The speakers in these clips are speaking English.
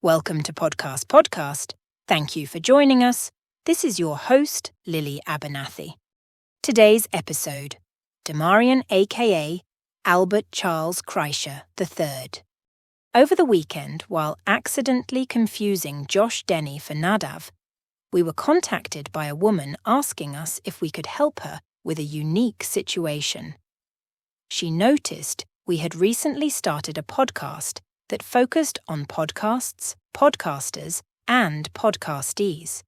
Welcome to Podcast. Thank you for joining us. This is your host, Lily Abernathy. Today's episode, Damarion aka Albert Charles Kreischer III. Over the weekend, while accidentally confusing Josh Denny for Nadav, we were contacted by a woman asking us if we could help her with a unique situation. She noticed we had recently started a podcast that focused on podcasts, podcasters, and podcastees.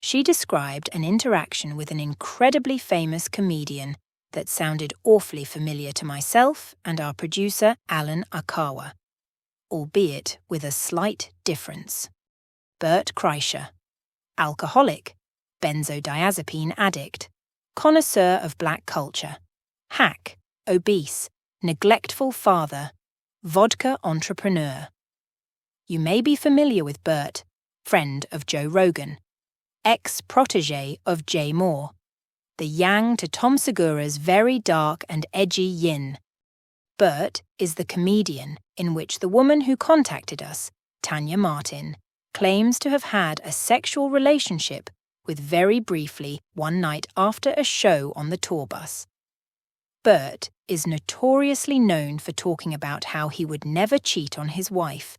She described an interaction with an incredibly famous comedian that sounded awfully familiar to myself and our producer, Alan Akawa, albeit with a slight difference. Bert Kreischer, alcoholic, benzodiazepine addict, connoisseur of black culture, hack, obese, neglectful father, vodka entrepreneur. You may be familiar with Bert, friend of Joe Rogan, ex-protégé of Jay Moore, the yang to Tom Segura's very dark and edgy yin. Bert is the comedian in which the woman who contacted us, Tanya Martin, claims to have had a sexual relationship with very briefly one night after a show on the tour bus. Bert is notoriously known for talking about how he would never cheat on his wife.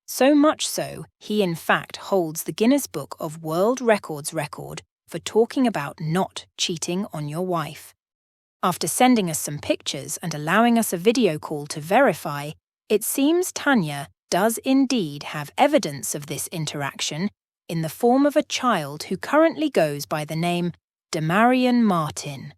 So much so, he in fact holds the Guinness Book of World Records record for talking about not cheating on your wife. After sending us some pictures and allowing us a video call to verify, it seems Tanya does indeed have evidence of this interaction in the form of a child who currently goes by the name Damarion Martin.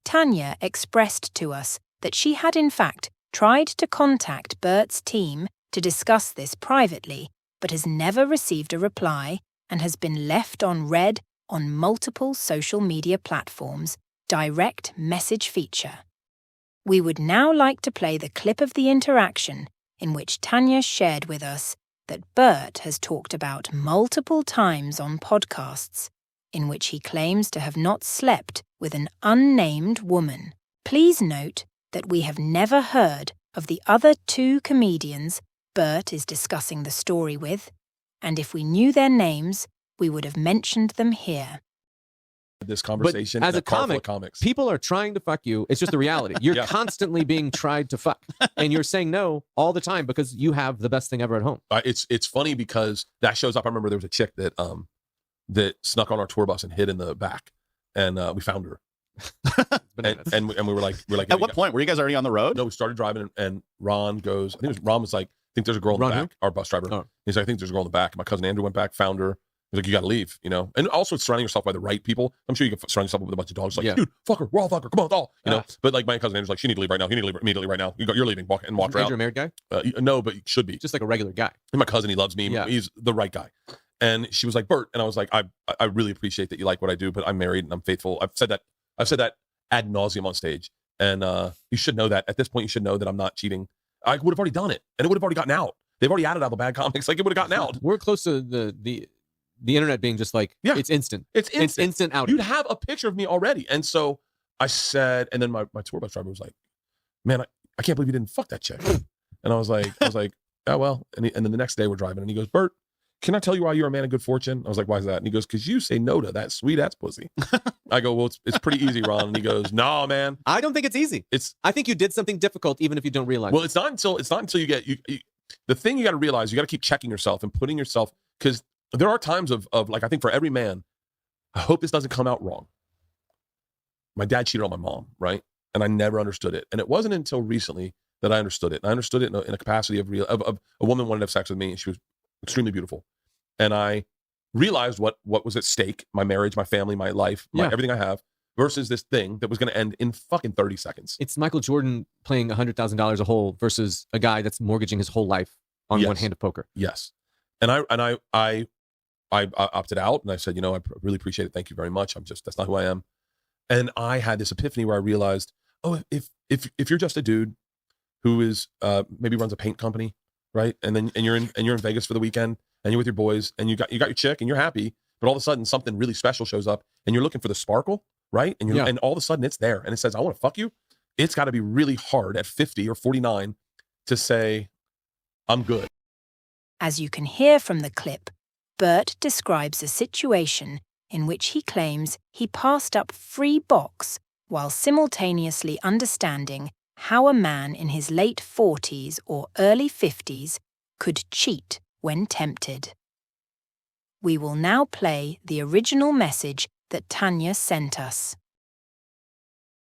Tanya expressed to us that she had in fact tried to contact Bert's team to discuss this privately, but has never received a reply and has been left on read on multiple social media platforms' direct message feature. We would now like to play the clip of the interaction in which Tanya shared with us that Bert has talked about multiple times on podcasts, in which he claims to have not slept with an unnamed woman. Please note that we have never heard of the other two comedians Bert is discussing the story with, and if we knew their names, we would have mentioned them here. This conversation but as a comic, people are trying to fuck you. It's just the reality. You're constantly being tried to fuck, and you're saying no all the time because you have the best thing ever at home. It's funny because that shows up. I remember there was a chick that that snuck on our tour bus and hid in the back, and we found her. and we were like at what point were you guys already on the road? No, we started driving, and Ron goes. I think Ron was like, "I think there's a girl in the back." Our bus driver. Oh. He's like, "I think there's a girl in the back." And my cousin Andrew went back, found her. He's like, "You got to leave," you know. And also surrounding yourself by the right people. I'm sure you can surround yourself with a bunch of dogs. Like, dude, fuck her. We're all fuck her. Come on, all. You know. But like my cousin Andrew's like, "She need to leave right now. You need to leave immediately right now. You're leaving." Walk her out. Andrew a married guy? No, but he should be. Just like a regular guy. And my cousin, he loves me. Yeah. He's the right guy. And she was like, "Bert," and I was like, I really appreciate that you like what I do, but I'm married and I'm faithful. I've said that ad nauseum on stage. And you should know that. At this point, you should know that I'm not cheating. I would have already done it. And it would have already gotten out. They've already added all the bad comics. Like, it would have gotten out. We're close to the internet being just like, it's instant. It's instant out. You'd have a picture of me already. And so I said, and then my tour bus driver was like, "Man, I can't believe you didn't fuck that chick." And I was like, "Oh, well." And then the next day we're driving and he goes, "Bert, can I tell you why you're a man of good fortune?" I was like, "Why is that?" And he goes, "Because you say no to that sweet ass pussy." I go, "Well, it's pretty easy, Ron." And he goes, "No, man. I don't think it's easy. I think you did something difficult even if you don't realize Well, it. it's not until you get the thing you got to realize, you got to keep checking yourself and putting yourself, because there are times of like, I think for every man, I hope this doesn't come out wrong. My dad cheated on my mom, right? And I never understood it. And it wasn't until recently that I understood it. And I understood it in a capacity of a woman wanted to have sex with me, and she was extremely beautiful. And I realized what was at stake: my marriage, my family, my life, everything I have, versus this thing that was going to end in fucking 30 seconds. It's Michael Jordan playing $100,000 a hole versus a guy that's mortgaging his whole life on one hand of poker. Yes. And I opted out, and I said, I really appreciate it. Thank you very much. That's not who I am. And I had this epiphany where I realized, oh, if you're just a dude who is maybe runs a paint company, right? And you're in Vegas for the weekend, and you're with your boys, and you got your chick, and you're happy, but all of a sudden something really special shows up, and you're looking for the sparkle, right? And and all of a sudden it's there, and it says, "I want to fuck you." It's got to be really hard at 50 or 49 to say, "I'm good." As you can hear from the clip, Bert describes a situation in which he claims he passed up free box while simultaneously understanding how a man in his late 40s or early 50s could cheat when tempted. We will now play the original message that Tanya sent us.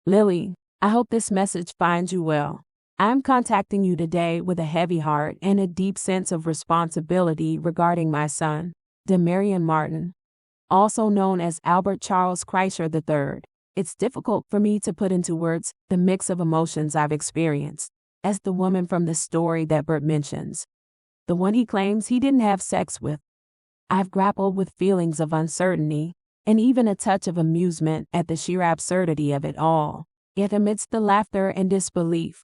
Lily, I hope this message finds you well. I'm contacting you today with a heavy heart and a deep sense of responsibility regarding my son, Damarion Martin, also known as Albert Charles Kreischer III. It's difficult for me to put into words the mix of emotions I've experienced, as the woman from the story that Bert mentions, the one he claims he didn't have sex with. I've grappled with feelings of uncertainty, and even a touch of amusement at the sheer absurdity of it all. Yet amidst the laughter and disbelief,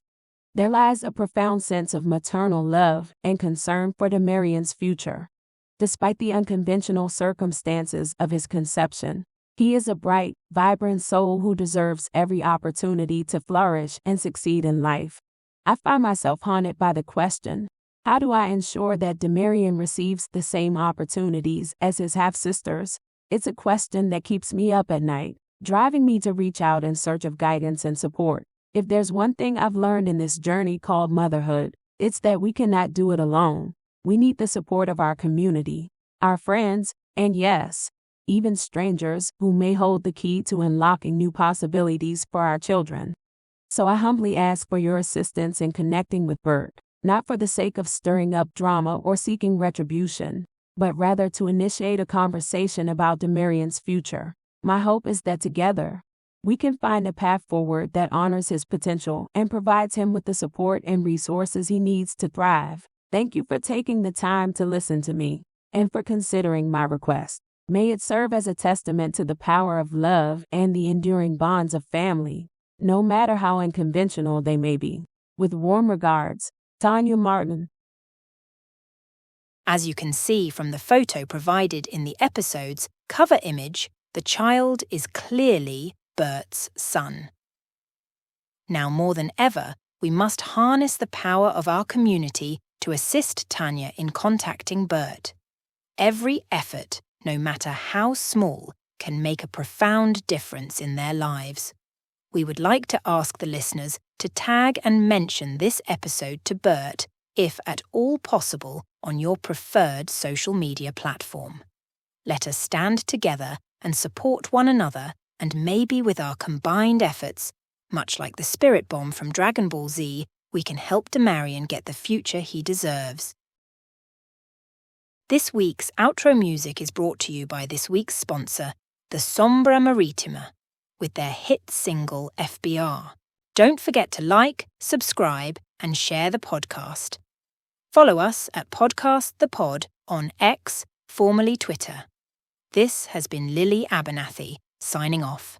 there lies a profound sense of maternal love and concern for Damarion's future. Despite the unconventional circumstances of his conception, he is a bright, vibrant soul who deserves every opportunity to flourish and succeed in life. I find myself haunted by the question, how do I ensure that Damarion receives the same opportunities as his half-sisters? It's a question that keeps me up at night, driving me to reach out in search of guidance and support. If there's one thing I've learned in this journey called motherhood, it's that we cannot do it alone. We need the support of our community, our friends, and yes, even strangers who may hold the key to unlocking new possibilities for our children. So I humbly ask for your assistance in connecting with Bert, not for the sake of stirring up drama or seeking retribution, but rather to initiate a conversation about Damarion's future. My hope is that together, we can find a path forward that honors his potential and provides him with the support and resources he needs to thrive. Thank you for taking the time to listen to me and for considering my request. May it serve as a testament to the power of love and the enduring bonds of family, no matter how unconventional they may be. With warm regards, Tanya Martin. As you can see from the photo provided in the episode's cover image, the child is clearly Bert's son. Now more than ever, we must harness the power of our community to assist Tanya in contacting Bert. Every effort, no matter how small, can make a profound difference in their lives. We would like to ask the listeners to tag and mention this episode to Bert, if at all possible, on your preferred social media platform. Let us stand together and support one another, and maybe with our combined efforts, much like the spirit bomb from Dragon Ball Z, we can help Damarion get the future he deserves. This week's outro music is brought to you by this week's sponsor, the Sombra Maritima, with their hit single FBR. Don't forget to like, subscribe, and share the podcast. Follow us at Podcast the Pod on X, formerly Twitter. This has been Lily Abernathy, signing off.